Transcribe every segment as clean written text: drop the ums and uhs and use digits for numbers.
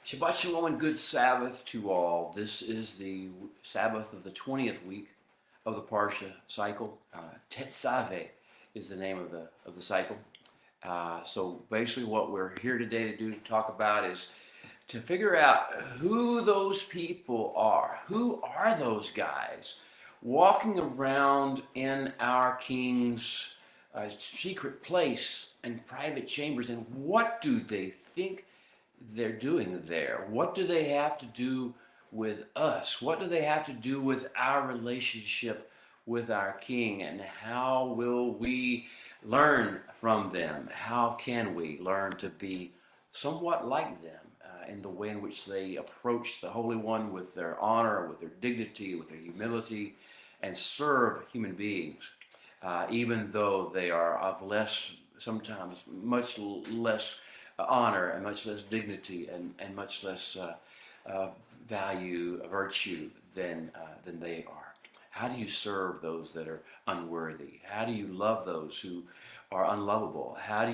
Shabbat Shalom and good Sabbath to all. This is the Sabbath of the 20th week of the Parsha cycle. Tetzaveh is the name of the cycle. So basically what we're here today to talk about is to figure out who those people are. Who are those guys walking around in our King's secret place and private chambers, and what do they think they're doing there? What do they have to do with us? What do they have to do with our relationship with our King? And how will we learn from them? How can we learn to be somewhat like them in the way in which they approach the Holy One with their honor, with their dignity, with their humility, and serve human beings, even though they are of less, sometimes much less honor and much less dignity and much less value, virtue than they are. How do you serve those that are unworthy? How do you love those who are unlovable? How do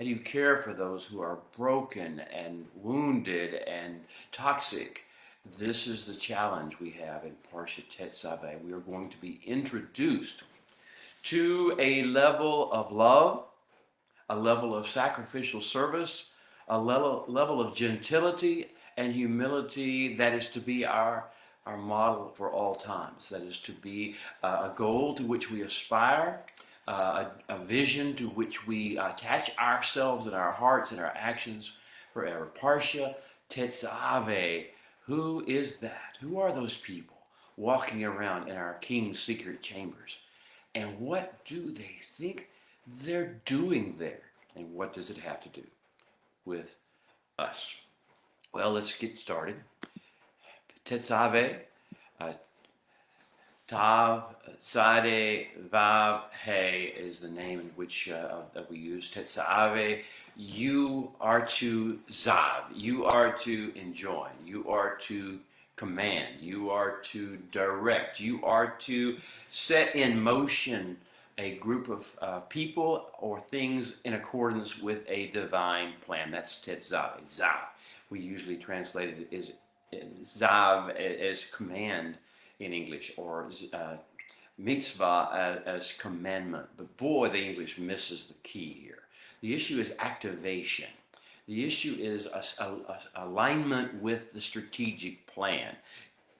you care for those who are broken and wounded and toxic? This is the challenge we have in Parsha Tetzaveh. We are going to be introduced to a level of love, a level of sacrificial service, a level of gentility and humility that is to be our model for all times. That is to be a goal to which we aspire, a vision to which we attach ourselves and our hearts and our actions forever. Parsha Tetzaveh. Who is that? Who are those people walking around in our King's secret chambers? And what do they think they're doing there? And what does it have to do with us? Well, let's get started. Tetzaveh, Tav, Sade, Vav, He is the name in which that we use. Tetzaveh, you are to Zav, you are to enjoin, you are to command, you are to direct, you are to set in motion a group of people or things in accordance with a divine plan. That's Tetzaveh, Zav. We usually translate it as Zav as command in English, or mitzvah as commandment. But boy, the English misses the key here. The issue is activation. The issue is alignment with the strategic plan,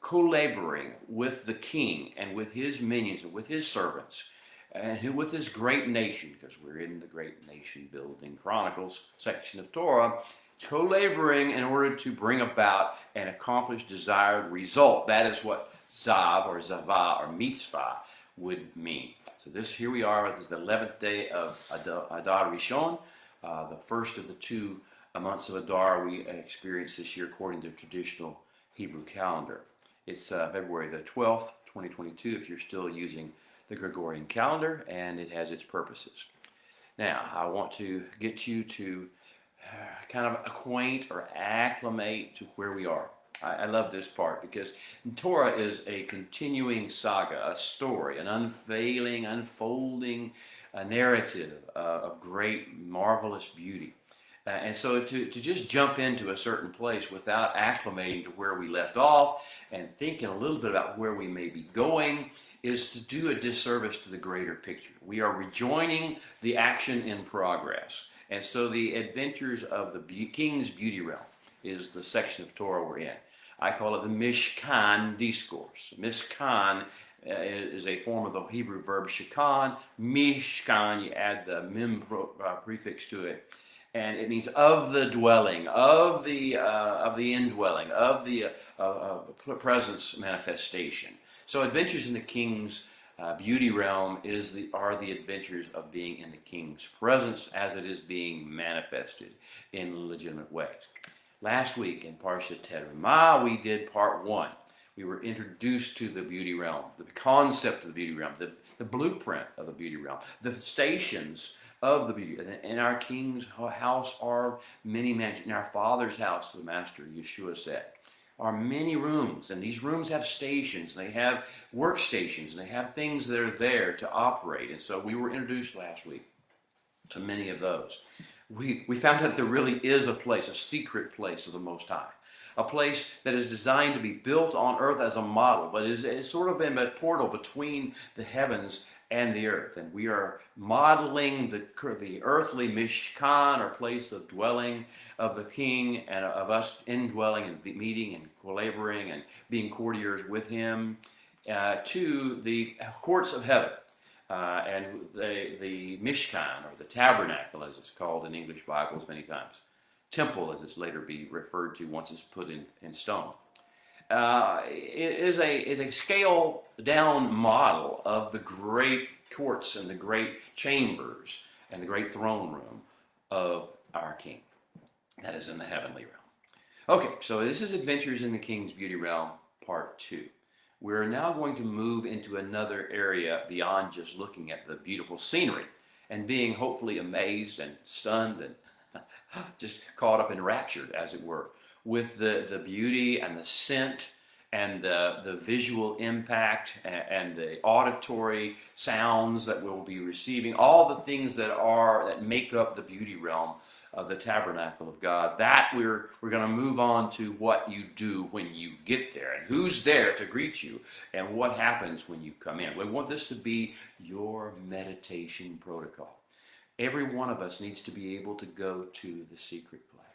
co-laboring with the King and with his minions and with his servants and with this great nation, because we're in the great nation building Chronicles section of Torah, co-laboring in order to bring about an accomplished desired result. That is what Zav or Zavah or Mitzvah would mean. So here we are. This is the 11th day of Adar Rishon, the first of the two months of Adar we experienced this year according to the traditional Hebrew calendar. It's February the 12th, 2022, if you're still using the Gregorian calendar, and it has its purposes. Now, I want to get you to kind of acquaint or acclimate to where we are. I love this part because Torah is a continuing saga, a story, an unfailing, unfolding narrative of great, marvelous beauty. And so to just jump into a certain place without acclimating to where we left off and thinking a little bit about where we may be going is to do a disservice to the greater picture. We are rejoining the action in progress. And so the adventures of the King's beauty realm is the section of Torah we're in. I call it the Mishkan discourse. Mishkan is a form of the Hebrew verb shakan. Mishkan, you add the mem prefix to it, and it means of the dwelling, of the indwelling, of the presence manifestation. So adventures in the King's beauty realm are the adventures of being in the King's presence as it is being manifested in legitimate ways. Last week in Parsha Tetzaveh, we did part one. We were introduced to the beauty realm, the concept of the beauty realm, the blueprint of the beauty realm, the stations of the beauty. In our King's house are many mansions. In our Father's house, the Master Yeshua said, are many rooms, and these rooms have stations, they have workstations, and they have things that are there to operate. And so we were introduced last week to many of those. we found out there really is a place, a secret place of the Most High. A place that is designed to be built on earth as a model, but is sort of in a portal between the heavens and the earth. And we are modeling the earthly Mishkan, or place of dwelling of the King, and of us indwelling and meeting and collaborating and being courtiers with him, to the courts of heaven. And the Mishkan, or the tabernacle, as it's called in English Bibles many times. Temple, as it's later be referred to once it's put in stone. Is a scale down model of the great courts and the great chambers and the great throne room of our King. That is in the heavenly realm. Okay, so this is Adventures in the King's Beauty Realm, Part 2. We're now going to move into another area beyond just looking at the beautiful scenery and being hopefully amazed and stunned and just caught up and raptured, as it were, with the beauty and the scent and the visual impact and the auditory sounds that we'll be receiving, all the things that make up the beauty realm of the tabernacle of God. That we're going to move on to what you do when you get there, and who's there to greet you, and what happens when you come in. We want this to be your meditation protocol. Every one of us needs to be able to go to the secret place,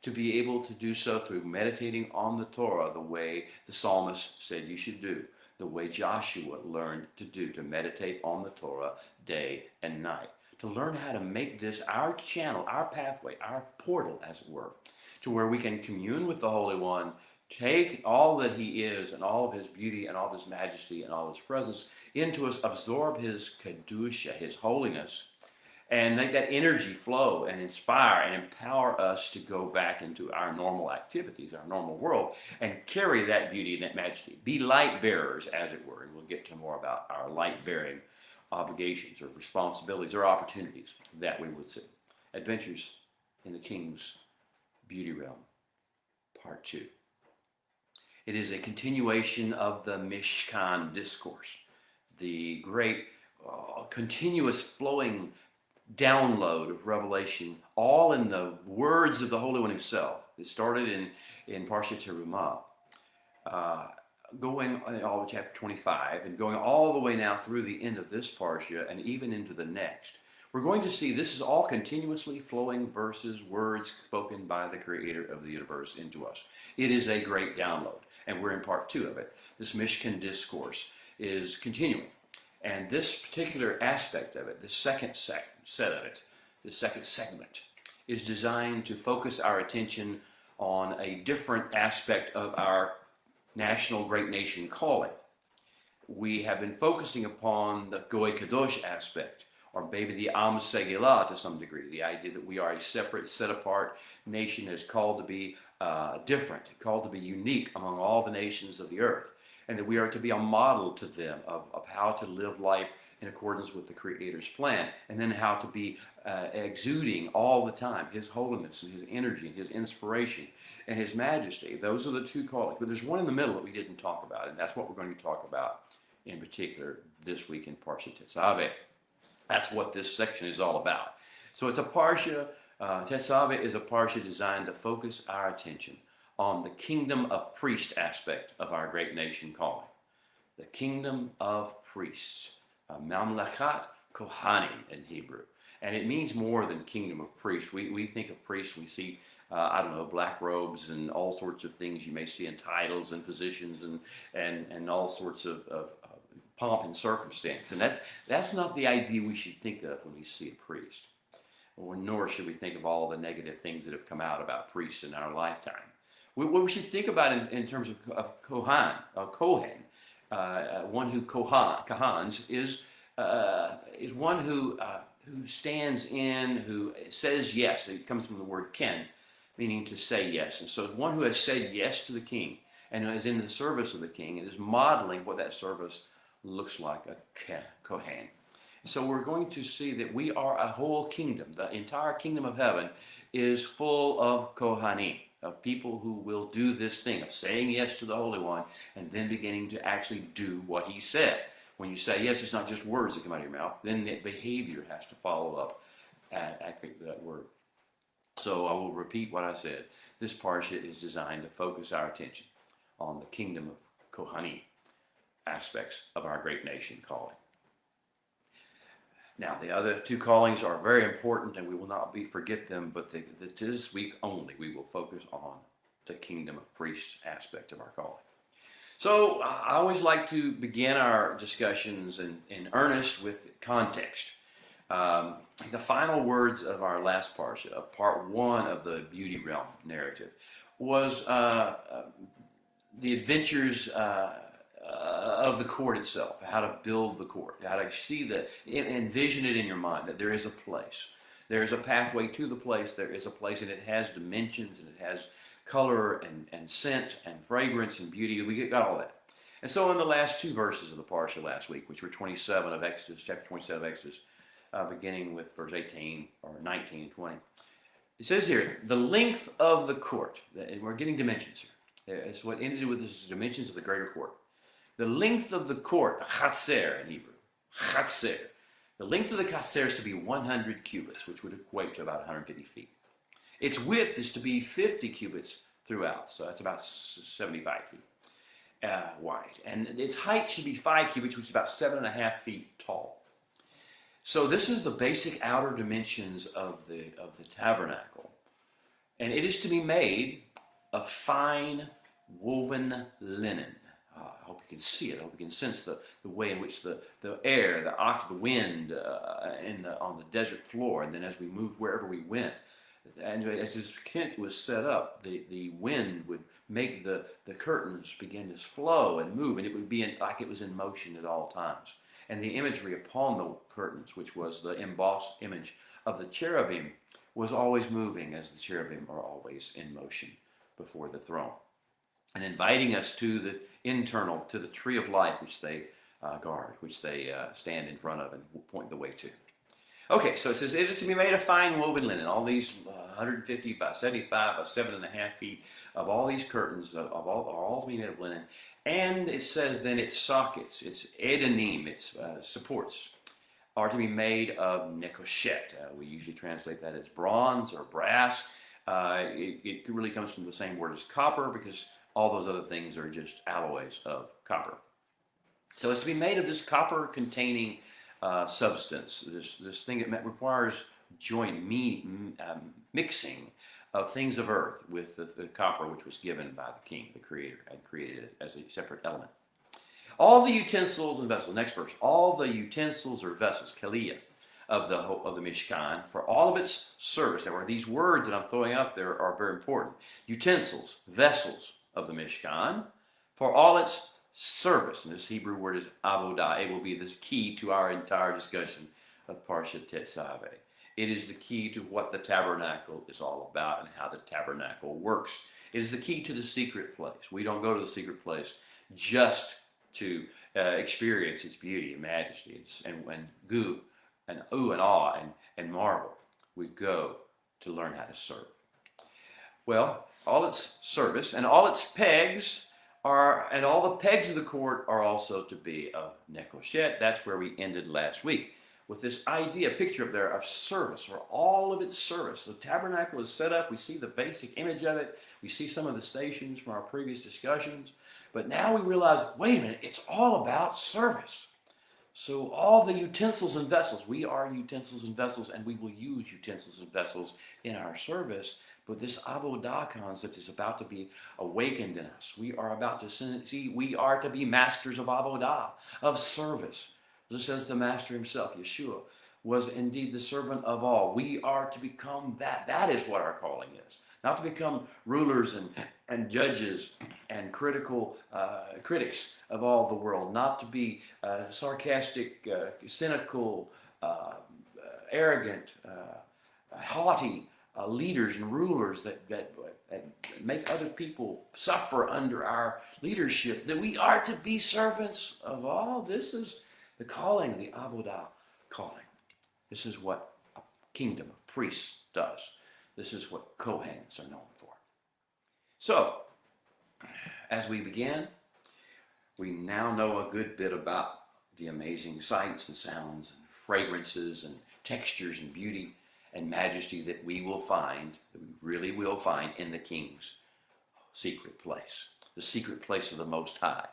to be able to do so through meditating on the Torah the way the psalmist said you should do, the way Joshua learned to do, to meditate on the Torah day and night, to learn how to make this our channel, our pathway, our portal, as it were, to where we can commune with the Holy One, take all that he is and all of his beauty and all of his majesty and all of his presence into us, absorb his kedusha, his holiness, and make that energy flow and inspire and empower us to go back into our normal activities, our normal world, and carry that beauty and that majesty. Be light bearers, as it were, and we'll get to more about our light bearing obligations or responsibilities or opportunities that we would see. Adventures in the King's Beauty Realm, Part 2. It is a continuation of the Mishkan discourse, the great continuous flowing download of revelation, all in the words of the Holy One himself. It started in Parsha Terumah, going all to chapter 25, and going all the way now through the end of this Parsha and even into the next. We're going to see this is all continuously flowing verses, words spoken by the Creator of the universe into us. It is a great download, and we're in part 2 of it. This Mishkan discourse is continuing. And this particular aspect of it, the second set of it, the second segment, is designed to focus our attention on a different aspect of our national great nation calling. We have been focusing upon the Goy Kadosh aspect, or maybe the Am Segilah to some degree, the idea that we are a separate, set-apart nation that is called to be different, called to be unique among all the nations of the earth, and that we are to be a model to them of how to live life in accordance with the Creator's plan, and then how to be exuding all the time His holiness and His energy and His inspiration and His majesty. Those are the two callings. But there's one in the middle that we didn't talk about, and that's what we're going to talk about in particular this week in Parsha Tetzaveh. That's what this section is all about. So it's a Parsha, Tetzaveh is a Parsha designed to focus our attention on the kingdom of priest aspect of our great nation calling. The kingdom of priests, Mamlechat Kohanim in Hebrew. And it means more than kingdom of priests. We think of priests, we see, black robes and all sorts of things you may see in titles and positions and all sorts of pomp and circumstance. And that's not the idea we should think of when we see a priest. Or nor should we think of all the negative things that have come out about priests in our lifetime. What we should think about in terms of Kohen, one who Kohans is one who stands in, who says yes. It comes from the word ken, meaning to say yes. And so one who has said yes to the king and who is in the service of the king and is modeling what that service looks like, a Kohen. So we're going to see that we are a whole kingdom. The entire kingdom of heaven is full of Kohanim, of people who will do this thing of saying yes to the Holy One and then beginning to actually do what He said. When you say yes, it's not just words that come out of your mouth. Then the behavior has to follow up accurate to that word. So I will repeat what I said. This parsha is designed to focus our attention on the kingdom of Kohanim aspects of our great nation calling. Now, the other two callings are very important, and we will not forget them, but this week only we will focus on the kingdom of priests aspect of our calling. So I always like to begin our discussions in earnest with context. The final words of our last parsha, of part one of the beauty realm narrative, was the adventures of the court itself, how to build the court, how to envision it in your mind, that there is a place. There is a pathway to the place, there is a place, and it has dimensions, and it has color and scent and fragrance and beauty. We got all that. And so in the last two verses of the parsha last week, which were 27 of Exodus, chapter 27 of Exodus, beginning with verse 18 or 19 and 20, it says here, the length of the court, and we're getting dimensions here. It's what ended with is dimensions of the greater court. The length of the court, the chatzer in Hebrew, chatzer. The length of the chatzer is to be 100 cubits, which would equate to about 150 feet. Its width is to be 50 cubits throughout, so that's about 75 feet wide. And its height should be 5 cubits, which is about 7.5 feet tall. So this is the basic outer dimensions of the tabernacle. And it is to be made of fine woven linen. I hope you can see it. I hope you can sense the way in which the air, the wind on the desert floor, and then as we moved wherever we went, and as this tent was set up, the wind would make the curtains begin to flow and move, and it would be like it was in motion at all times. And the imagery upon the curtains, which was the embossed image of the cherubim, was always moving, as the cherubim are always in motion before the throne, and inviting us to the internal, to the tree of life, which they guard, which they stand in front of and point the way to. Okay, so it says, it is to be made of fine woven linen. All these 150 by 75 by 7.5 feet of all these curtains are all to be made of linen. And it says then its sockets, its edenim, its supports, are to be made of nekoshet. We usually translate that as bronze or brass. It really comes from the same word as copper, because all those other things are just alloys of copper. So it's to be made of this copper-containing substance, this thing that requires joint mixing of things of earth with the copper which was given by the king, the creator, had created it as a separate element. All the utensils and vessels, next verse, all the utensils or vessels, kaliyah, of the Mishkan, for all of its service. Now, these words that I'm throwing out there are very important. Utensils, vessels of the Mishkan, for all its service. And this Hebrew word is avodah. It will be the key to our entire discussion of Parsha Tetzaveh. It is the key to what the tabernacle is all about and how the tabernacle works. It is the key to the secret place. We don't go to the secret place just to experience its beauty and majesty and goo and ooh and awe and marvel. We go to learn how to serve. Well, all its service and all its pegs and all the pegs of the court are also to be of nekoshet. That's where we ended last week, with this picture up there of service, or all of its service. The tabernacle is set up. We see the basic image of it. We see some of the stations from our previous discussions. But now we realize, wait a minute, it's all about service. So all the utensils and vessels, we are utensils and vessels, and we will use utensils and vessels in our service. But this avodah concept is about to be awakened in us. We are about to see, we are to be masters of avodah, of service. Just as the master himself, Yeshua, was indeed the servant of all. We are to become that. That is what our calling is. Not to become rulers and judges and critics of all the world. Not to be sarcastic, cynical, arrogant, haughty leaders and rulers that make other people suffer under our leadership. That we are to be servants of all. This is the calling, the avodah calling. This is what a kingdom of priests does. This is what Kohens are known for. So, as we begin, we now know a good bit about the amazing sights and sounds and fragrances and textures and beauty and majesty that we will find, that we really will find in the King's secret place, the secret place of the Most High,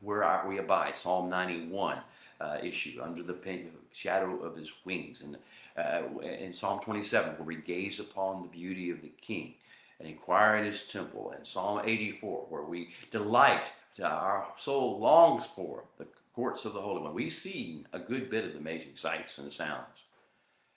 where we abide, Psalm 91 issue, under the shadow of his wings, and in Psalm 27, where we gaze upon the beauty of the King and inquire in his temple, and Psalm 84, where we delight, our soul longs for the courts of the Holy One. We've seen a good bit of the amazing sights and sounds,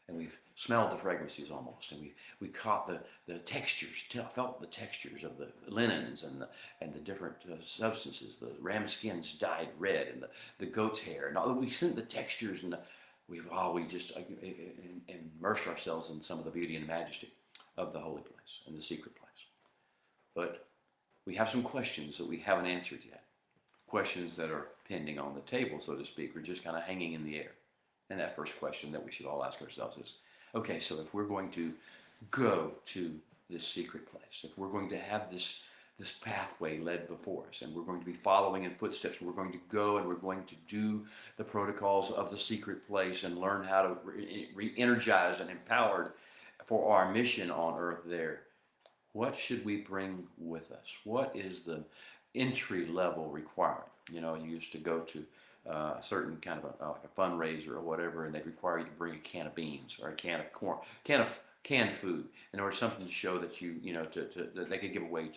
and we've smelled the fragrances almost, and we caught the textures, felt the textures of the linens and the different substances, the ram skins dyed red, and the goat's hair, and all. We've seen the textures, and we just immersed ourselves in some of the beauty and majesty of the holy place and the secret place. But we have some questions that we haven't answered yet. Questions that are pending on the table, so to speak, or just kind of hanging in the air. And that first question that we should all ask ourselves is, okay, so if we're going to go to this secret place, if we're going to have this pathway led before us, and we're going to be following in footsteps, and we're going to go and we're going to do the protocols of the secret place and learn how to re-energize and empowered for our mission on earth there, what should we bring with us? What is the entry level requirement? You know, you used to go to a certain kind of like a fundraiser or whatever, and they'd require you to bring a can of beans or a can of corn, canned food, in order something to show that that they could give away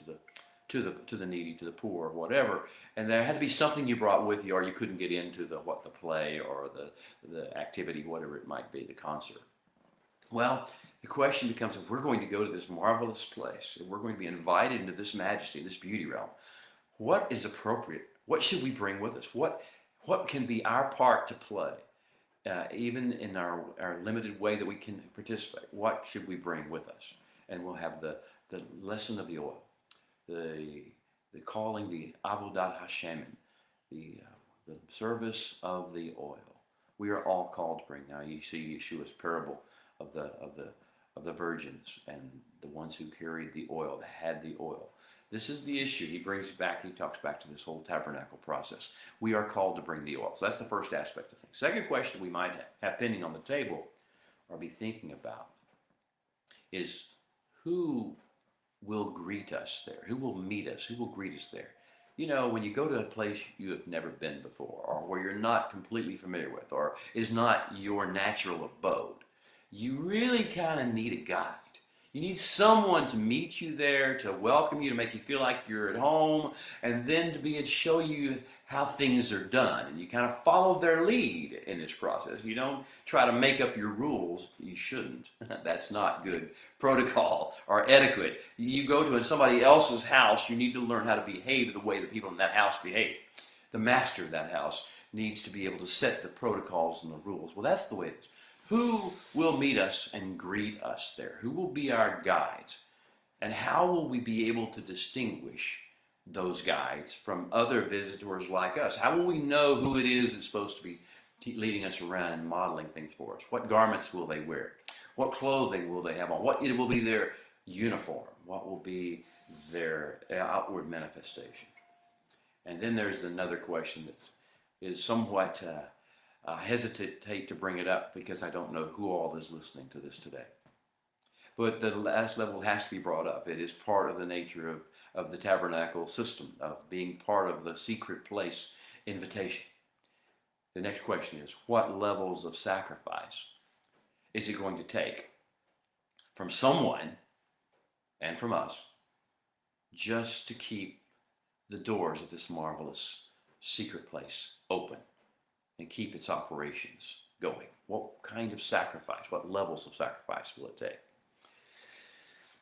to the needy, to the poor, or whatever. And there had to be something you brought with you, or you couldn't get into the play or the activity, whatever it might be, the concert. Well, the question becomes, if we're going to go to this marvelous place, if we're going to be invited into this majesty, this beauty realm, what is appropriate? What should we bring with us? What can be our part to play, even in our limited way that we can participate? What should we bring with us? And we'll have the lesson of the oil, the calling, the avodat Hashem, the service of the oil. We are all called to bring. Now you see Yeshua's parable of the virgins and the ones who carried the oil, that had the oil. This is the issue. He talks back to this whole tabernacle process. We are called to bring the oil. So that's the first aspect of things. Second question we might have pending on the table or be thinking about is, who will greet us there? Who will meet us? Who will greet us there? You know, when you go to a place you have never been before, or where you're not completely familiar with, or is not your natural abode, you really kind of need a guide. You need someone to meet you there, to welcome you, to make you feel like you're at home, and then to be able to show you how things are done. And you kind of follow their lead in this process. You don't try to make up your rules. You shouldn't. That's not good protocol or etiquette. You go to somebody else's house, you need to learn how to behave the way the people in that house behave. The master of that house needs to be able to set the protocols and the rules. Well, that's the way it is. Who will meet us and greet us there? Who will be our guides? And how will we be able to distinguish those guides from other visitors like us? How will we know who it is that's supposed to be leading us around and modeling things for us? What garments will they wear? What clothing will they have on? What will be their uniform? What will be their outward manifestation? And then there's another question that is somewhat... I hesitate to bring it up because I don't know who all is listening to this today. But the last level has to be brought up. It is part of the nature of the tabernacle system, of being part of the secret place invitation. The next question is, what levels of sacrifice is it going to take from someone and from us just to keep the doors of this marvelous secret place open and keep its operations going? What kind of sacrifice, what levels of sacrifice will it take?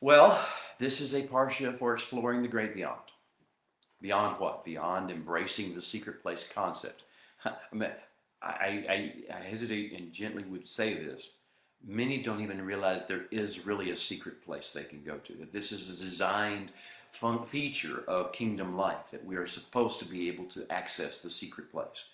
Well, this is a parsha for exploring the great beyond. Beyond what? Beyond embracing the secret place concept. I hesitate and gently would say this. Many don't even realize there is really a secret place they can go to. That this is a designed feature of kingdom life, that we are supposed to be able to access the secret place.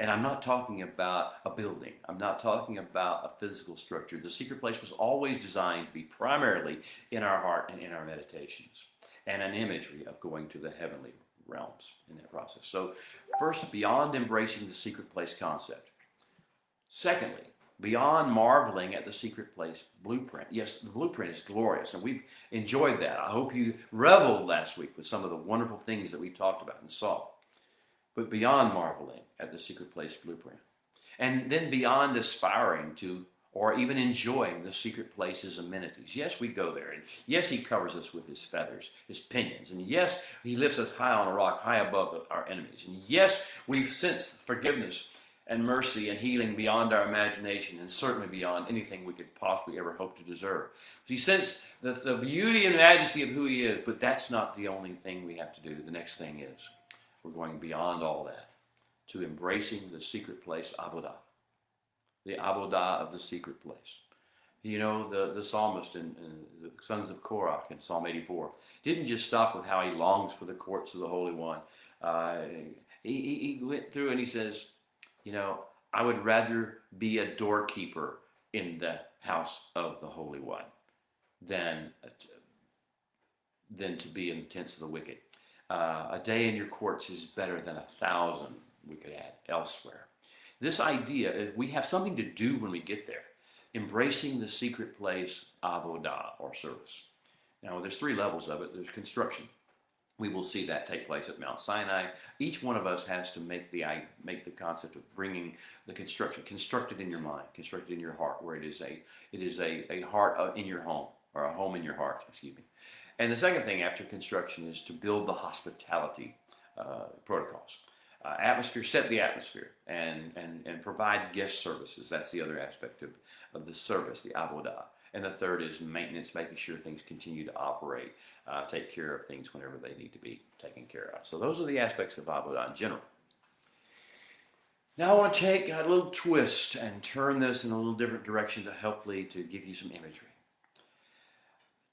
And I'm not talking about a building. I'm not talking about a physical structure. The secret place was always designed to be primarily in our heart and in our meditations, and an imagery of going to the heavenly realms in that process. So first, beyond embracing the secret place concept. Secondly, beyond marveling at the secret place blueprint. Yes, the blueprint is glorious, and we've enjoyed that. I hope you reveled last week with some of the wonderful things that we talked about and saw. But beyond marveling at the secret place blueprint, and then beyond aspiring to or even enjoying the secret place's amenities. Yes, we go there, and yes, he covers us with his feathers, his pinions, and yes, he lifts us high on a rock, high above our enemies, and yes, we've sensed forgiveness and mercy and healing beyond our imagination, and certainly beyond anything we could possibly ever hope to deserve. So he senses the beauty and majesty of who he is, but that's not the only thing we have to do. The next thing is we're going beyond all that to embracing the secret place, avodah. The avodah of the secret place. You know, the psalmist in the sons of Korah in Psalm 84 didn't just stop with how he longs for the courts of the Holy One. He went through and he says, you know, I would rather be a doorkeeper in the house of the Holy One than to be in the tents of the wicked. A day in your courts is better than 1,000, we could add, elsewhere. This idea, we have something to do when we get there. Embracing the secret place, avodah, or service. Now, there's 3 levels of it. There's construction. We will see that take place at Mount Sinai. Each one of us has to make the concept of bringing the construction, constructed in your mind, constructed in your heart, where it is a heart in your home, or a home in your heart, excuse me. And the second thing after construction is to build the hospitality protocols. Atmosphere, set the atmosphere, and provide guest services. That's the other aspect of the service, the avodah. And the third is maintenance, making sure things continue to operate, take care of things whenever they need to be taken care of. So those are the aspects of avodah in general. Now I want to take a little twist and turn this in a little different direction to give you some imagery.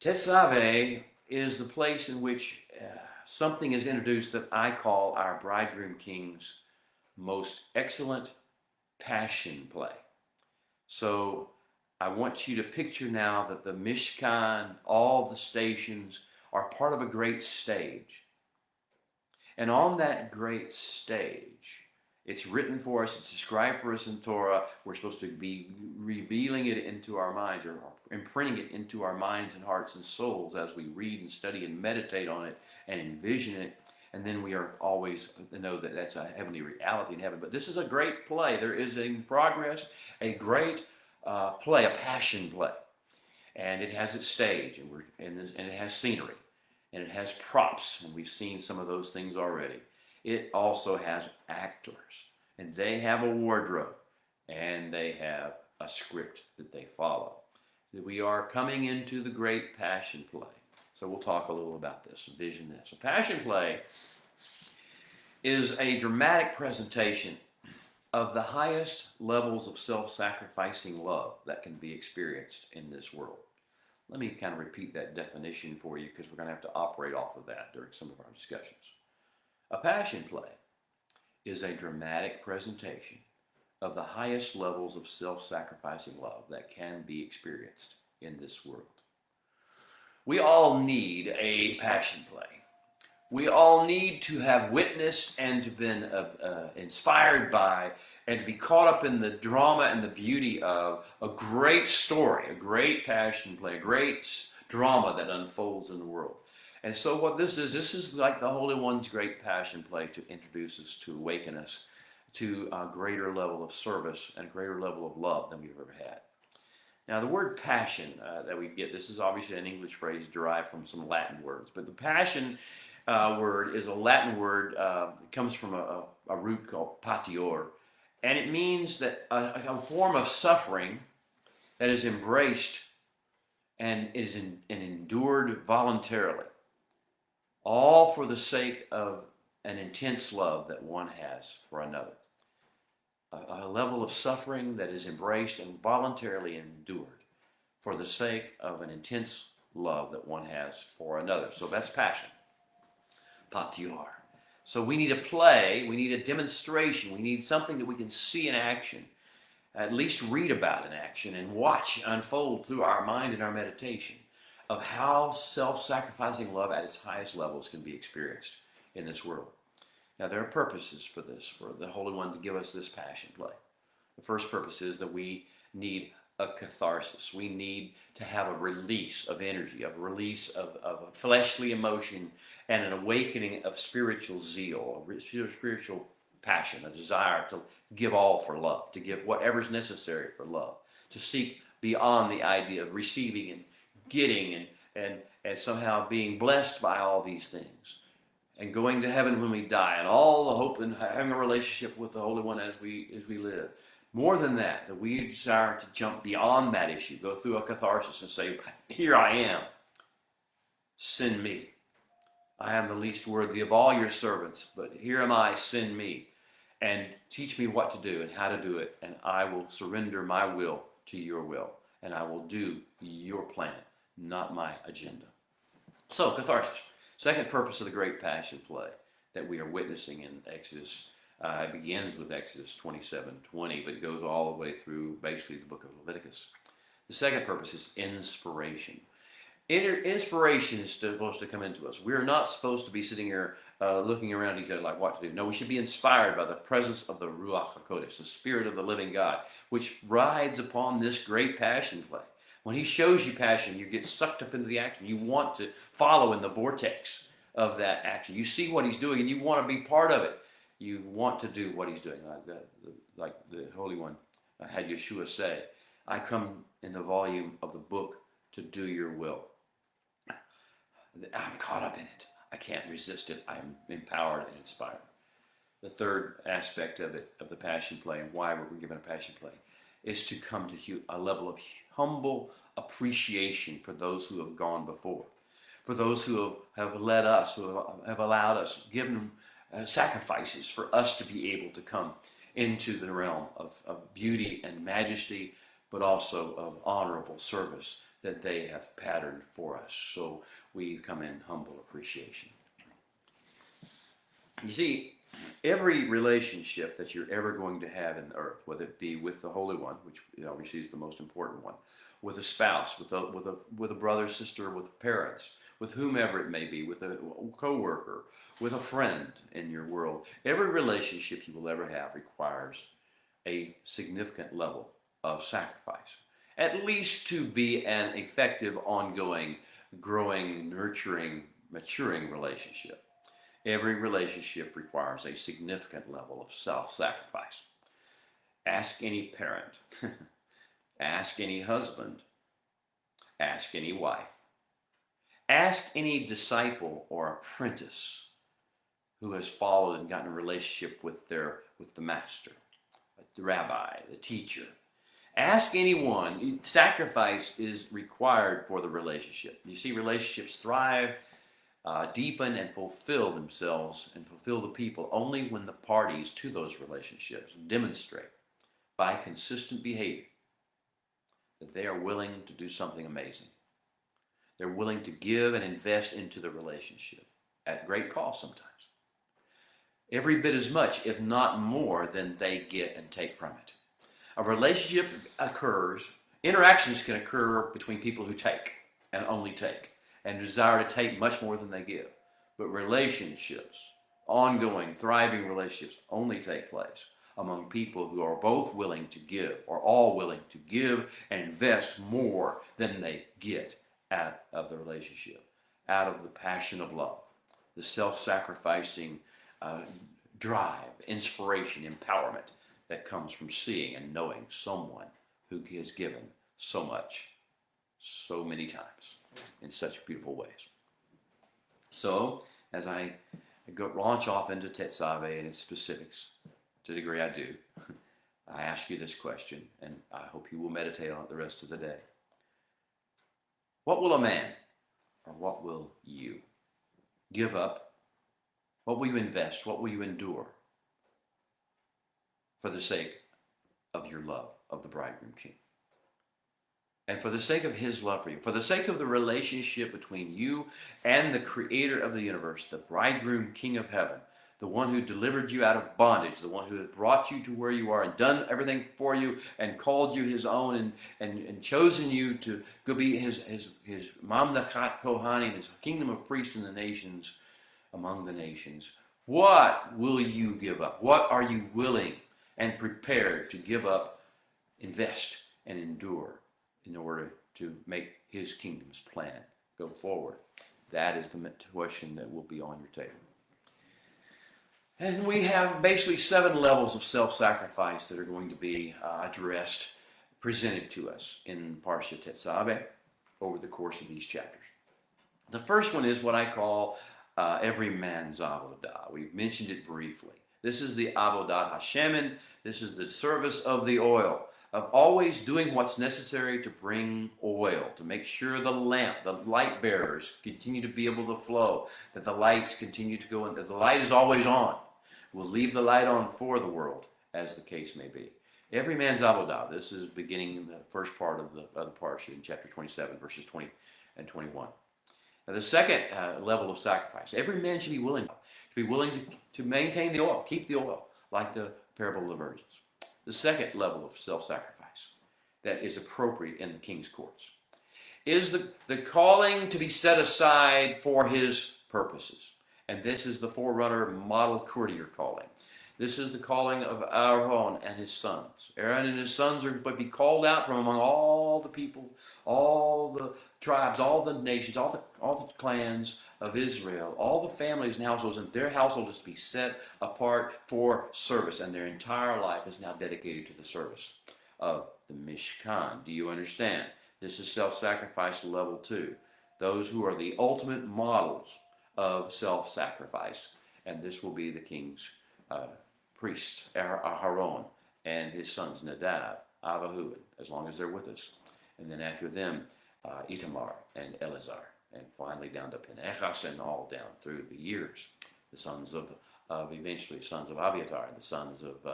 Tetzaveh is the place in which something is introduced that I call our bridegroom king's most excellent passion play. So I want you to picture now that the Mishkan, all the stations, are part of a great stage. And on that great stage, it's written for us, it's described for us in Torah. We're supposed to be revealing it into our minds, or imprinting it into our minds and hearts and souls as we read and study and meditate on it and envision it. And then we are always to know that that's a heavenly reality in heaven. But this is a great play. There is in progress a great play, a passion play. And it has its stage, and it has scenery, and it has props, and we've seen some of those things already. It also has actors, and they have a wardrobe, and they have a script that they follow. We are coming into the great passion play. So we'll talk a little about this, envision this. A passion play is a dramatic presentation of the highest levels of self-sacrificing love that can be experienced in this world. Let me kind of repeat that definition for you, because we're going to have to operate off of that during some of our discussions. A passion play is a dramatic presentation of the highest levels of self-sacrificing love that can be experienced in this world. We all need a passion play. We all need to have witnessed and to been inspired by and to be caught up in the drama and the beauty of a great story, a great passion play, a great drama that unfolds in the world. And so what this is like the Holy One's great passion play to introduce us, to awaken us to a greater level of service and a greater level of love than we've ever had. Now, the word passion that we get, this is obviously an English phrase derived from some Latin words, but the passion word is a Latin word. It comes from a root called patior, and it means that a form of suffering that is embraced and is endured voluntarily, all for the sake of an intense love that one has for another. A level of suffering that is embraced and voluntarily endured for the sake of an intense love that one has for another. So that's passion. Patior. So we need a play, we need a demonstration, we need something that we can see in action, at least read about in action and watch unfold through our mind and our meditation of how self-sacrificing love at its highest levels can be experienced in this world. Now, there are purposes for this, for the Holy One to give us this passion play. The first purpose is that we need a catharsis. We need to have a release of energy, a release of fleshly emotion, and an awakening of spiritual zeal, a spiritual passion, a desire to give all for love, to give whatever's necessary for love, to seek beyond the idea of receiving and getting and somehow being blessed by all these things and going to heaven when we die and all the hope and having a relationship with the Holy One as we live. More than that, that we desire to jump beyond that issue, go through a catharsis and say, here I am, send me. I am the least worthy of all your servants, but here am I, send me. And teach me what to do and how to do it, and I will surrender my will to your will, and I will do your plan, not my agenda. So, catharsis. Second purpose of the great passion play that we are witnessing in Exodus. It begins with Exodus 27:20, but goes all the way through basically the book of Leviticus. The second purpose is inspiration. Inspiration is supposed to come into us. We're not supposed to be sitting here looking around each other like what to do. No, we should be inspired by the presence of the Ruach HaKodesh, the Spirit of the living God, which rides upon this great passion play. When he shows you passion, you get sucked up into the action. You want to follow in the vortex of that action. You see what he's doing and you want to be part of it. You want to do what he's doing. Like the Holy One had Yeshua say, I come in the volume of the book to do your will. I'm caught up in it. I can't resist it. I'm empowered and inspired. The third aspect of it, of the passion play, and why we're given a passion play, is to come to a level of humble appreciation for those who have gone before, for those who have led us, who have allowed us, given sacrifices for us to be able to come into the realm of beauty and majesty, but also of honorable service that they have patterned for us. So we come in humble appreciation. You see, every relationship that you're ever going to have in the earth, whether it be with the Holy One, which obviously is the most important one, with a spouse, with a brother, sister, with parents, with whomever it may be, with a co-worker, with a friend in your world, every relationship you will ever have requires a significant level of sacrifice, at least to be an effective, ongoing, growing, nurturing, maturing relationship. Every relationship requires a significant level of self-sacrifice. Ask any parent, ask any husband, ask any wife, ask any disciple or apprentice who has followed and gotten a relationship with the master, the rabbi, the teacher. Ask anyone. Sacrifice is required for the relationship. You see, relationships thrive, deepen, and fulfill themselves and fulfill the people only when the parties to those relationships demonstrate by consistent behavior that they are willing to do something amazing. They're willing to give and invest into the relationship at great cost sometimes. Every bit as much, if not more, than they get and take from it. A relationship occurs, interactions can occur between people who take and only take and desire to take much more than they give. But relationships, ongoing, thriving relationships, only take place among people who are both willing to give, or all willing to give and invest more than they get out of the relationship, out of the passion of love, the self-sacrificing drive, inspiration, empowerment that comes from seeing and knowing someone who has given so much, so many times, in such beautiful ways. So, as I launch off into Tetzaveh and its specifics, to the degree I do, I ask you this question, and I hope you will meditate on it the rest of the day. What will a man, or what will you, give up? What will you invest? What will you endure for the sake of your love of the bridegroom king? And for the sake of his love for you, for the sake of the relationship between you and the creator of the universe, the bridegroom king of heaven, the one who delivered you out of bondage, the one who has brought you to where you are and done everything for you and called you his own and chosen you to go be his Mamlakat Kohanim, his kingdom of priests in the nations, among the nations. What will you give up? What are you willing and prepared to give up, invest, and endure in order to make his kingdom's plan go forward. That is the question that will be on your table. And we have basically 7 levels of self-sacrifice that are going to be addressed, presented to us in Parsha Tetzaveh over the course of these chapters. The first one is what I call every man's avodah. We've mentioned it briefly. This is the avodat Hashemin. This is the service of the oil, of always doing what's necessary to bring oil, to make sure the lamp, the light bearers continue to be able to flow, that the lights continue to go in, that the light is always on. We'll leave the light on for the world, as the case may be. Every man's avodah. This is beginning in the first part of the parsha in chapter 27, verses 20 and 21. Now, the second level of sacrifice. Every man should be willing to maintain the oil, keep the oil, like the parable of the virgins. The second level of self-sacrifice that is appropriate in the king's courts is the calling to be set aside for his purposes. And this is the forerunner model courtier calling. This is the calling of Aaron and his sons. Aaron and his sons are to be called out from among all the people, all the tribes, all the nations, all the clans of Israel, all the families and households, and their household is to be set apart for service. And their entire life is now dedicated to the service of the Mishkan. Do you understand? This is self-sacrifice level 2. Those who are the ultimate models of self-sacrifice. And this will be the king's priests, Aaron, and his sons Nadab, Abihu, as long as they're with us. And then after them, Itamar and Eleazar. And finally down to Pinchas and all down through the years. The sons of eventually sons of Abiatar and the sons of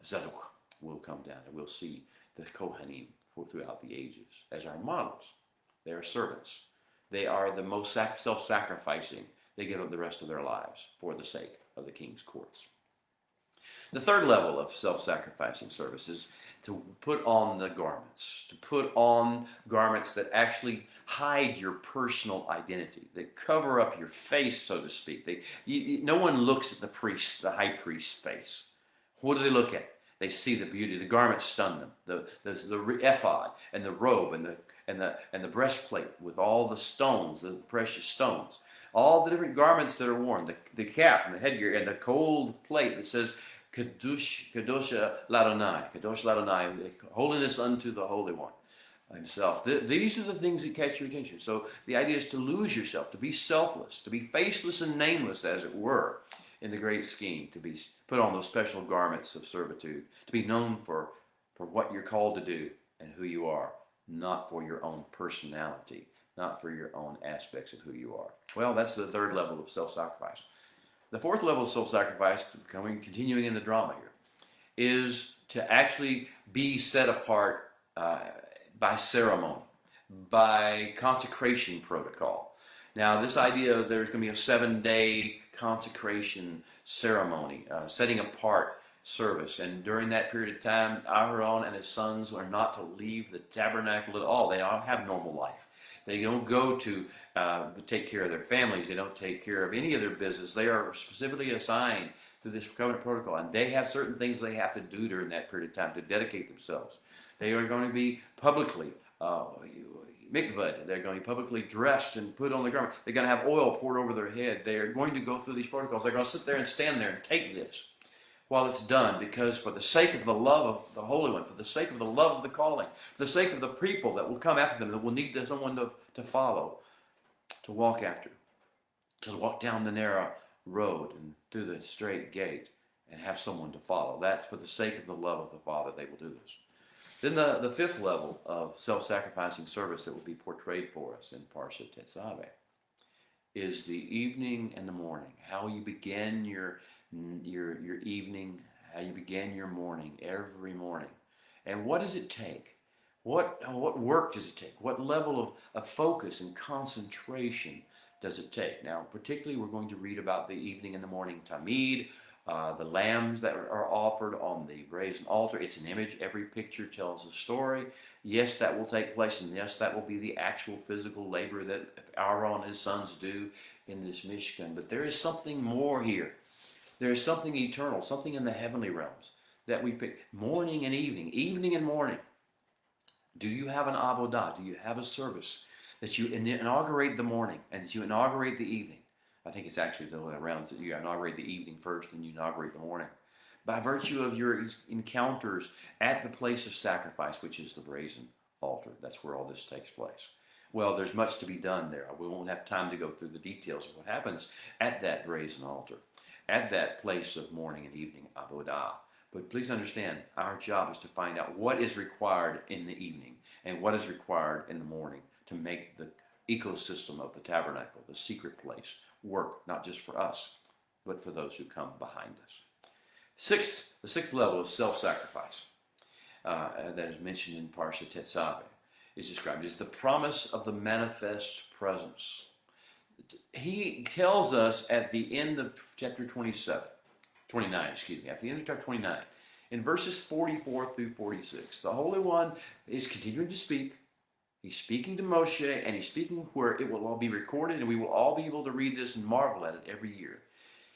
Zadok will come down. And we'll see the Kohanim throughout the ages as our models. They are servants. They are the most self-sacrificing. They give up the rest of their lives for the sake of the king's courts. The third level of self-sacrificing service is to put on the garments, to put on garments that actually hide your personal identity, that cover up your face, so to speak. No one looks at the high priest's face. What do they look at? They see the beauty. The garments stun them. The ephod and the robe and the breastplate with all the stones, the precious stones, all the different garments that are worn, the cap and the headgear and the gold plate that says Kadosh Ladonai, Kadosh Ladonai, holiness unto the Holy One himself. These are the things that catch your attention. So the idea is to lose yourself, to be selfless, to be faceless and nameless, as it were, in the great scheme, to be put on those special garments of servitude, to be known for what you're called to do and who you are, not for your own personality, not for your own aspects of who you are. Well, that's the third level of self-sacrifice. The fourth level of self-sacrifice, continuing in the drama here, is to actually be set apart by ceremony, by consecration protocol. Now, this idea of there's going to be a 7-day consecration ceremony, setting apart service. And during that period of time, Aaron and his sons are not to leave the tabernacle at all. They don't have normal life. They don't go to take care of their families. They don't take care of any of their business. They are specifically assigned to this covenant protocol. And they have certain things they have to do during that period of time to dedicate themselves. They are going to be publicly mikvahd. They're going to be publicly dressed and put on the garment. They're going to have oil poured over their head. They are going to go through these protocols. They're going to sit there and stand there and take this while it's done, because for the sake of the love of the Holy One, for the sake of the love of the calling, for the sake of the people that will come after them, that will need someone to follow, to walk after, to walk down the narrow road and through the straight gate and have someone to follow. That's for the sake of the love of the Father they will do this. Then the fifth level of self-sacrificing service that will be portrayed for us in Parsha Tetzaveh is the evening and the morning. How you begin your evening, how you begin your morning, every morning. And what does it take? What work does it take? What level of focus and concentration does it take? Now, particularly, we're going to read about the evening and the morning tamid, the lambs that are offered on the brazen altar. It's an image. Every picture tells a story. Yes, that will take place, and yes, that will be the actual physical labor that Aaron and his sons do in this Mishkan. But there is something more here. There is something eternal, something in the heavenly realms that we pick. Morning and evening and morning. Do you have an avodah? Do you have a service that you inaugurate the morning and that you inaugurate the evening? I think it's actually the other way around. You inaugurate the evening first and you inaugurate the morning. By virtue of your encounters at the place of sacrifice, which is the brazen altar. That's where all this takes place. Well, there's much to be done there. We won't have time to go through the details of what happens at that brazen altar, at that place of morning and evening avodah. But please understand, our job is to find out what is required in the evening and what is required in the morning to make the ecosystem of the tabernacle, the secret place, work, not just for us, but for those who come behind us. The sixth level of self-sacrifice that is mentioned in Parsha Tetzaveh is described as the promise of the manifest presence. He tells us at the end of chapter 29, at the end of chapter 29, in verses 44 through 46, the Holy One is continuing to speak. He's speaking to Moshe, and he's speaking where it will all be recorded, and we will all be able to read this and marvel at it every year.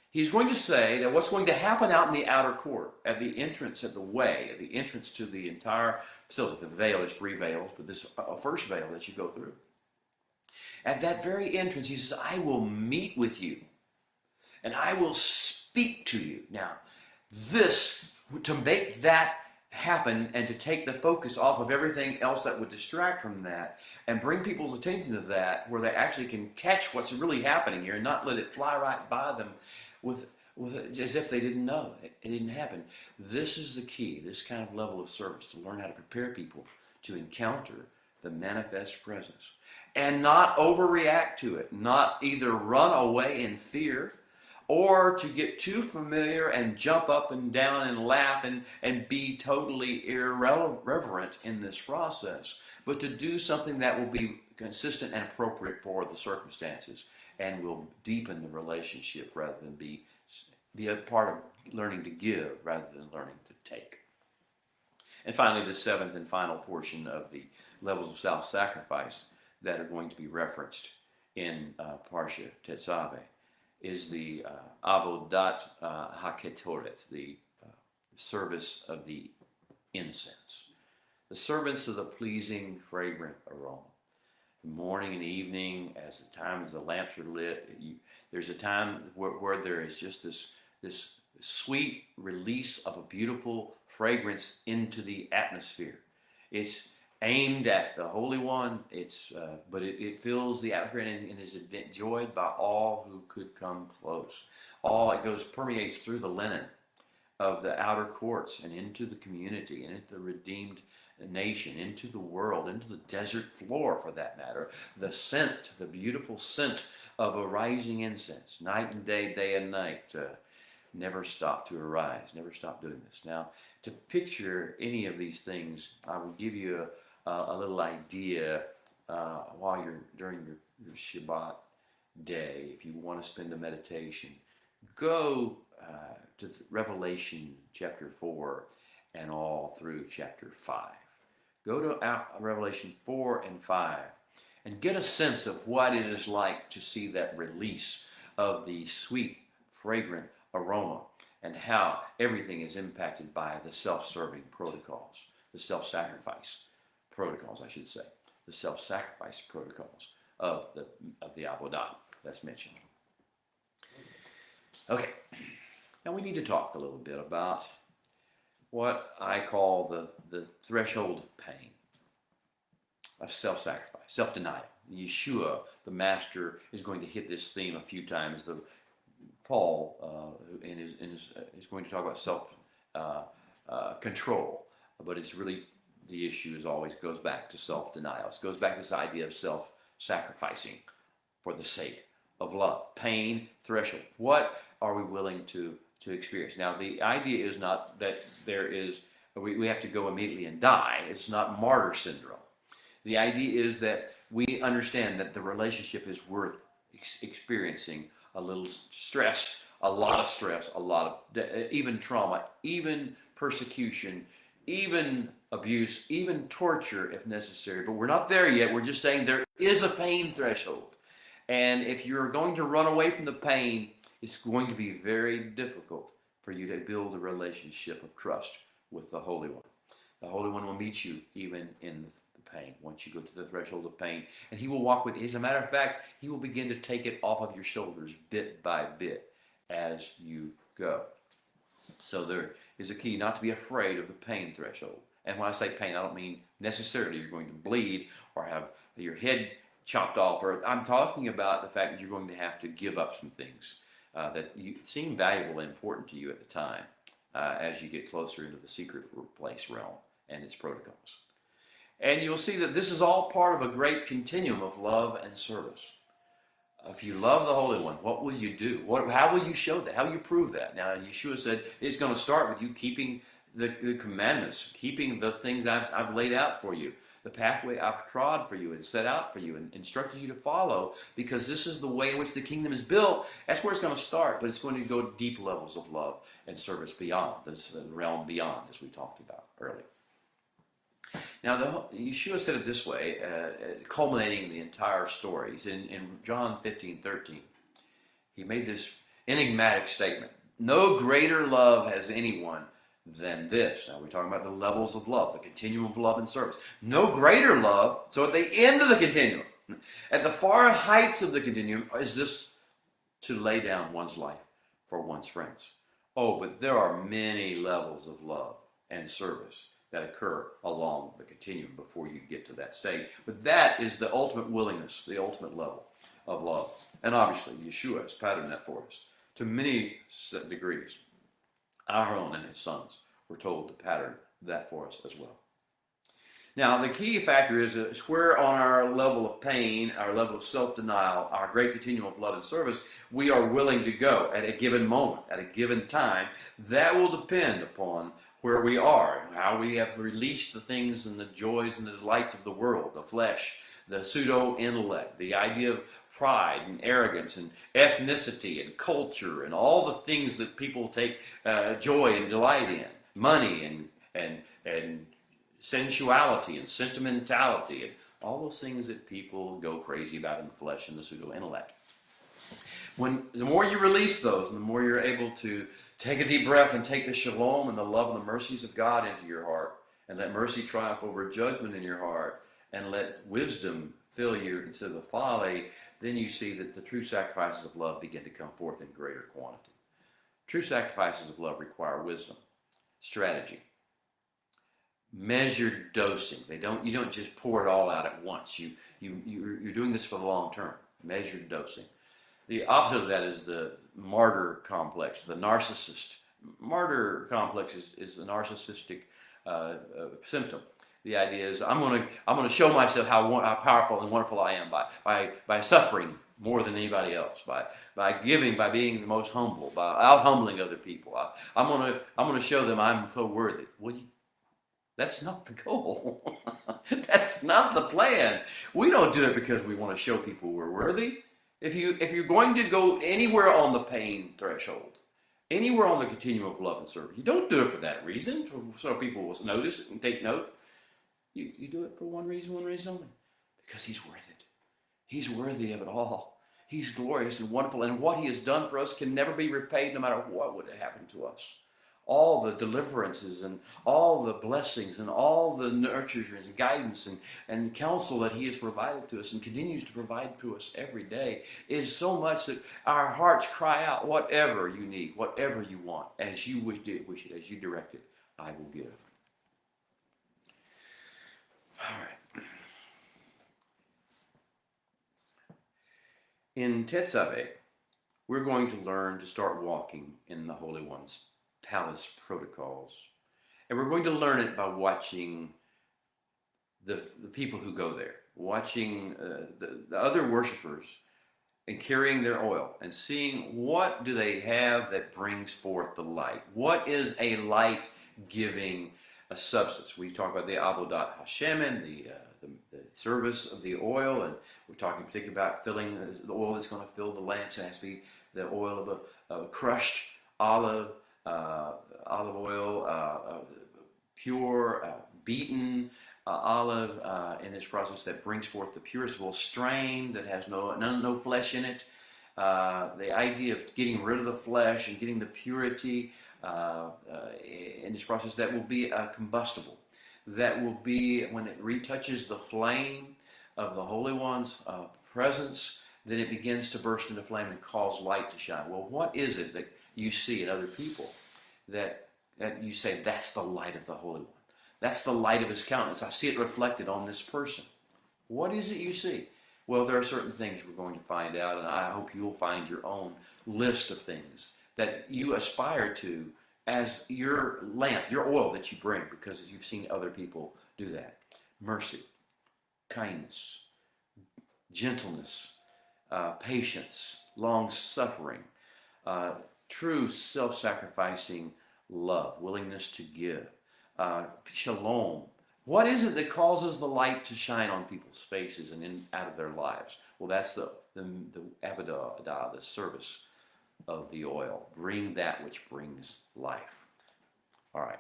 He's going to say that what's going to happen out in the outer court, at the entrance, at the entrance to the entire facility, the veil, there's 3 veils, but this first veil that you go through. At that very entrance, he says, I will meet with you, and I will speak to you. Now, this, to make that happen and to take the focus off of everything else that would distract from that and bring people's attention to that, where they actually can catch what's really happening here and not let it fly right by them with as if they didn't know it didn't happen. This is the key, this kind of level of service, to learn how to prepare people to encounter the manifest presence and not overreact to it, not either run away in fear or to get too familiar and jump up and down and laugh and be totally irreverent in this process, but to do something that will be consistent and appropriate for the circumstances and will deepen the relationship rather than be a part of learning to give rather than learning to take. And finally, the seventh and final portion of the levels of self-sacrifice that are going to be referenced in Parsha Tetzaveh is the Avodat HaKetoret, the service of the incense, the service of the pleasing, fragrant aroma. Morning and evening, as the time as the lamps are lit, there's a time where there is just this sweet release of a beautiful fragrance into the atmosphere. It's aimed at the Holy One, but it fills the atmosphere and is enjoyed by all who could come close. Permeates through the linen of the outer courts and into the community and into the redeemed nation, into the world, into the desert floor for that matter. The scent, the beautiful scent of a rising incense, night and day, day and night, never stop to arise, never stop doing this. Now, to picture any of these things, I will give you a little idea while you're during your Shabbat day. If you want to spend a meditation, go to Revelation chapter 4 and all through chapter 5. Go to Revelation 4 and 5 and get a sense of what it is like to see that release of the sweet, fragrant aroma and how everything is impacted by the self-serving protocols, the self-sacrifice protocols, I should say, the self-sacrifice protocols of the Avodah that's mentioned. Okay, now we need to talk a little bit about what I call the threshold of pain, of self-sacrifice, self-denial. Yeshua, the Master, is going to hit this theme a few times. Paul is going to talk about self-control, but it's really the issue always goes back to self-denial. It goes back to this idea of self-sacrificing for the sake of love. Pain, threshold. What are we willing to experience? Now, the idea is not that we have to go immediately and die. It's not martyr syndrome. The idea is that we understand that the relationship is worth experiencing a little stress, a lot of even trauma, even persecution, even abuse, even torture if necessary. But we're not there yet. We're just saying there is a pain threshold. And if you're going to run away from the pain, it's going to be very difficult for you to build a relationship of trust with the Holy One. The Holy One will meet you even in pain. Once you go to the threshold of pain, and he will walk with you. As a matter of fact, he will begin to take it off of your shoulders bit by bit as you go. So there is a key not to be afraid of the pain threshold. And when I say pain, I don't mean necessarily you're going to bleed or have your head chopped off. Or I'm talking about the fact that you're going to have to give up some things that seem valuable and important to you at the time as you get closer into the secret place realm and its protocols. And you'll see that this is all part of a great continuum of love and service. If you love the Holy One, what will you do? How will you show that? How will you prove that? Now, Yeshua said it's going to start with you keeping the commandments, keeping the things I've laid out for you, the pathway I've trod for you and set out for you and instructed you to follow, because this is the way in which the kingdom is built. That's where it's going to start, but it's going to go to deep levels of love and service beyond, this realm beyond, as we talked about earlier. Now, Yeshua said it this way, culminating the entire story. In John 15:13, he made this enigmatic statement. No greater love has anyone than this. Now, we're talking about the levels of love, the continuum of love and service. No greater love, so at the end of the continuum, at the far heights of the continuum, is this to lay down one's life for one's friends. Oh, but there are many levels of love and service that occur along the continuum before you get to that stage. But that is the ultimate willingness, the ultimate level of love. And obviously, Yeshua has patterned that for us to many degrees. Aaron and his sons were told to pattern that for us as well. Now, the key factor is where on our level of pain, our level of self-denial, our great continuum of love and service, we are willing to go at a given moment, at a given time. That will depend upon where we are, how we have released the things and the joys and the delights of the world, the flesh, the pseudo-intellect, the idea of pride and arrogance and ethnicity and culture and all the things that people take joy and delight in, money and sensuality and sentimentality and all those things that people go crazy about in the flesh and the pseudo-intellect. The more you release those, and the more you're able to take a deep breath and take the shalom and the love and the mercies of God into your heart, and let mercy triumph over judgment in your heart, and let wisdom fill you instead of the folly, then you see that the true sacrifices of love begin to come forth in greater quantity. True sacrifices of love require wisdom, strategy, measured dosing. You don't just pour it all out at once. You're doing this for the long term. Measured dosing. The opposite of that is the martyr complex, the narcissist. Martyr complex is the narcissistic symptom. The idea is I'm going to show myself how powerful and wonderful I am by suffering more than anybody else, by giving, by being the most humble, by out humbling other people. I'm going to show them I'm so worthy. Well, that's not the goal. That's not the plan. We don't do it because we want to show people we're worthy. If you're going to go anywhere on the pain threshold, anywhere on the continuum of love and service, you don't do it for that reason, so people will notice it and take note. You do it for one reason only, because he's worth it. He's worthy of it all. He's glorious and wonderful, and what he has done for us can never be repaid, no matter what would have happened to us. All the deliverances and all the blessings and all the nurtures and guidance and counsel that he has provided to us and continues to provide to us every day is so much that our hearts cry out, whatever you need, whatever you want, as you wish it, as you direct it, I will give. All right. In Tetzaveh, we're going to learn to start walking in the Holy One's palace protocols. And we're going to learn it by watching the people who go there, watching the other worshipers and carrying their oil and seeing what do they have that brings forth the light. What is a light-giving substance? We talk about the Avodat Hashem and the service of the oil, and we're talking particularly about filling the oil that's going to fill the lamps. It has to be the oil of a crushed olive oil, pure, beaten olive in this process that brings forth the purest of all, strained, that has no flesh in it. The idea of getting rid of the flesh and getting the purity in this process that will be combustible, that will be, when it retouches the flame of the Holy One's presence, then it begins to burst into flame and cause light to shine. Well, what is it that you see in other people that you say, that's the light of the Holy One? That's the light of his countenance. I see it reflected on this person. What is it you see? Well, there are certain things we're going to find out, and I hope you'll find your own list of things that you aspire to as your lamp, your oil that you bring, because you've seen other people do that. Mercy, kindness, gentleness, patience, long-suffering, true self-sacrificing love, willingness to give, shalom. What is it that causes the light to shine on people's faces and out of their lives? Well, that's the avodah, the service of the oil. Bring that which brings life. All right.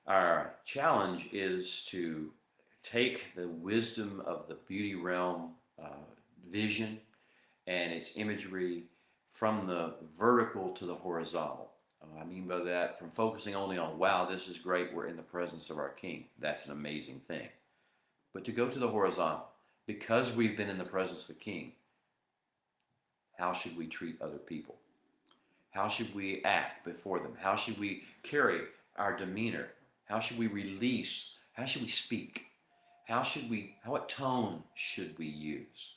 Our challenge is to take the wisdom of the beauty realm vision and its imagery from the vertical to the horizontal. I mean by that, from focusing only on, wow, this is great, we're in the presence of our King. That's an amazing thing. But to go to the horizontal, because we've been in the presence of the King, how should we treat other people? How should we act before them? How should we carry our demeanor? How should we release? How should we speak? What tone should we use?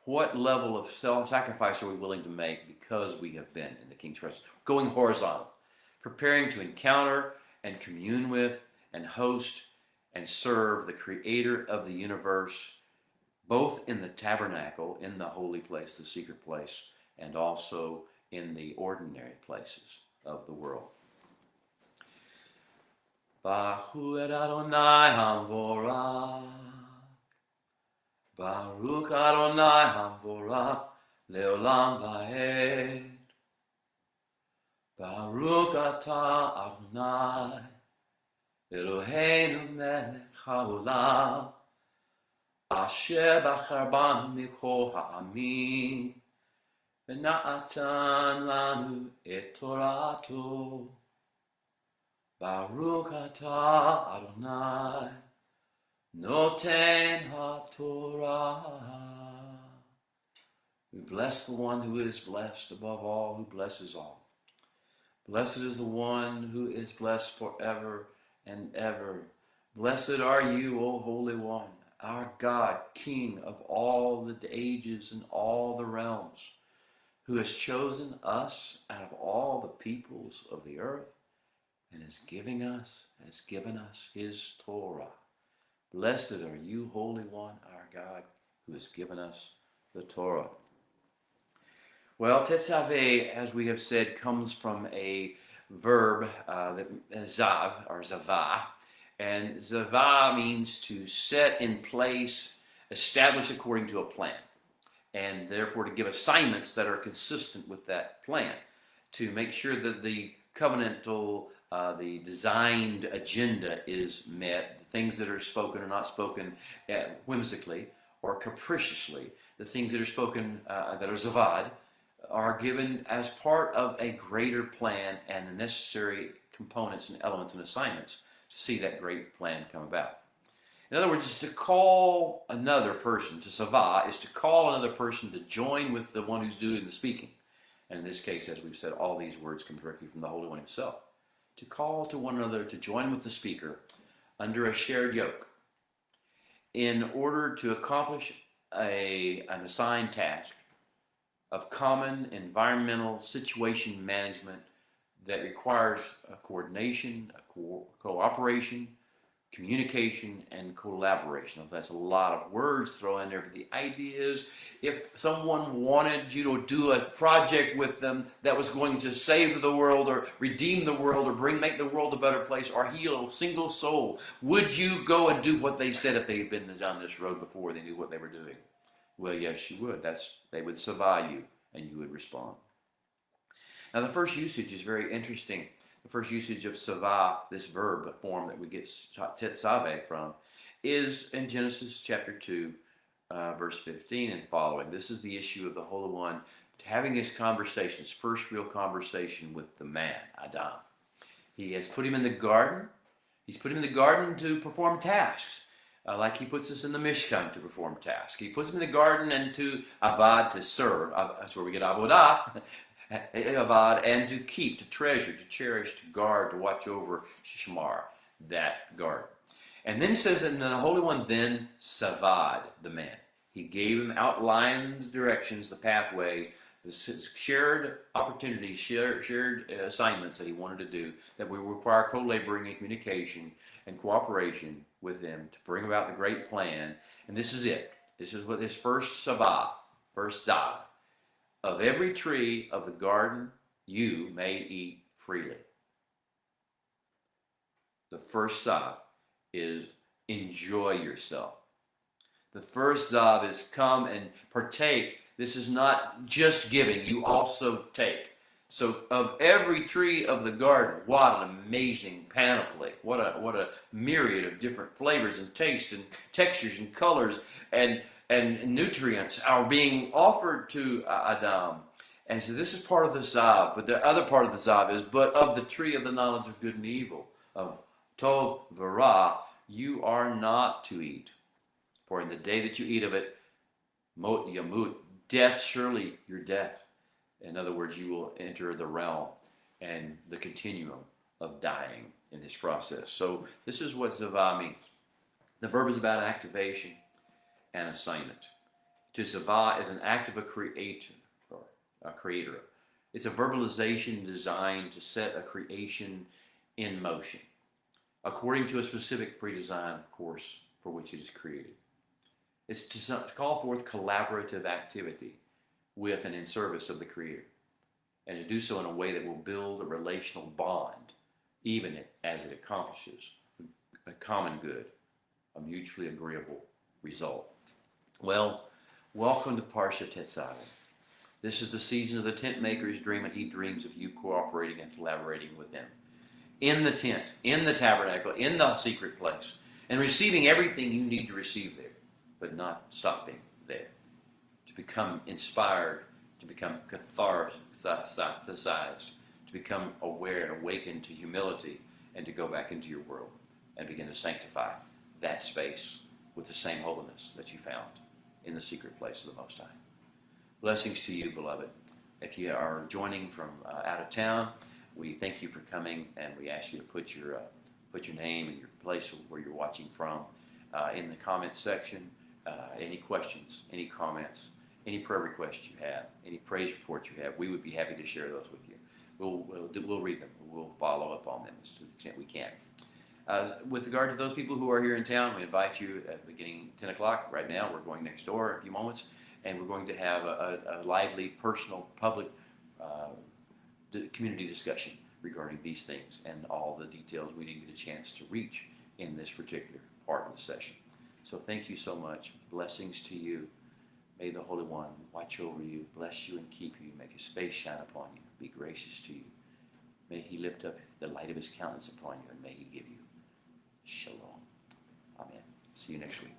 What level of self-sacrifice are we willing to make because we have been in the King's presence? Going horizontal, preparing to encounter and commune with and host and serve the Creator of the universe, both in the tabernacle, in the holy place, the secret place, and also in the ordinary places of the world. Baruch Adonai Hamvorach, Baruch Adonai Hamvorach, Leolam Vaed. Baruch Atah Adonai, Eloheinu Melech HaOlam, Asher Bachar banu mikol ha'amim, V'na'atan lanu et Torato. Baruch Atah Adonai, Noten HaTorah. We bless the one who is blessed above all, who blesses all. Blessed is the one who is blessed forever and ever. Blessed are you, O Holy One, our God, King of all the ages and all the realms, who has chosen us out of all the peoples of the earth and has given us his Torah. Blessed are you, Holy One, our God, who has given us the Torah. Well, Tetzaveh, as we have said, comes from a verb, zav, or zavah. And zavah means to set in place, establish according to a plan. And therefore to give assignments that are consistent with that plan. To make sure that the covenantal, the designed agenda is met. The things that are spoken are not spoken whimsically or capriciously. The things that are spoken, that are zavad, are given as part of a greater plan and the necessary components and elements and assignments to see that great plan come about. In other words, it's to call another person, to savah, is to call another person to join with the one who's doing the speaking. And in this case, as we've said, all these words come directly from the Holy One himself. To call to one another to join with the speaker under a shared yoke in order to accomplish an assigned task of common environmental situation management that requires coordination, cooperation, communication, and collaboration. That's a lot of words thrown in there, but the idea is if someone wanted you to do a project with them that was going to save the world or redeem the world or make the world a better place or heal a single soul, would you go and do what they said if they had been down this road before they knew what they were doing? Well, yes, you would. They would savah you, and you would respond. Now, the first usage is very interesting. The first usage of savah, this verb form that we get tetzaveh from, is in Genesis chapter 2, verse 15 and following. This is the issue of the Holy One having his conversation, his first real conversation with the man, Adam. He has put him in the garden. He's put him in the garden to perform tasks, like he puts us in the Mishkan to perform tasks. He puts him in the garden and to avad, to serve. That's where we get avodah. Avad, and to keep, to treasure, to cherish, to guard, to watch over, shamar, that garden. And then he says, and the Holy One then savad the man. He gave him, outlined the directions, the pathways, the shared opportunities, shared assignments that he wanted to do that will require co-laboring and communication and cooperation with them to bring about the great plan. And this is it. This is what his first zav. Of every tree of the garden you may eat freely. The first zav is enjoy yourself. The first zav is come and partake. This is not just giving, you also take. So of every tree of the garden, what an amazing panoply. What a myriad of different flavors and tastes and textures and colors and nutrients are being offered to Adam. And so this is part of the zav. But the other part of the zav is, but of the tree of the knowledge of good and evil, of tov v'ra, you are not to eat. For in the day that you eat of it, mot yamut, death, surely your death. In other words, you will enter the realm and the continuum of dying in this process. So this is what zavah means. The verb is about activation and assignment. To zavah is an act of a creator. It's a verbalization designed to set a creation in motion, according to a specific pre-designed course for which it is created. It's to call forth collaborative activity with and in service of the Creator, and to do so in a way that will build a relational bond, even as it accomplishes a common good, a mutually agreeable result. Well, welcome to Parsha Tetzaveh. This is the season of the tent maker's dream, and he dreams of you cooperating and collaborating with him. In the tent, in the tabernacle, in the secret place, and receiving everything you need to receive there, but not stopping there. To become inspired, to become catharsized, to become aware and awakened to humility, and to go back into your world and begin to sanctify that space with the same holiness that you found in the secret place of the Most High. Blessings to you, beloved. If you are joining from out of town, we thank you for coming, and we ask you to put your name and your place where you're watching from in the comments section. Any questions, any comments, any prayer requests you have, any praise reports you have, we would be happy to share those with you. We'll read them. We'll follow up on them to the extent we can. With regard to those people who are here in town, we invite you at the beginning 10 o'clock. Right now, we're going next door in a few moments, and we're going to have a lively, personal, public community discussion regarding these things and all the details we didn't get a chance to reach in this particular part of the session. So thank you so much. Blessings to you. May the Holy One watch over you, bless you and keep you, make his face shine upon you, be gracious to you. May he lift up the light of his countenance upon you, and may he give you shalom. Amen. See you next week.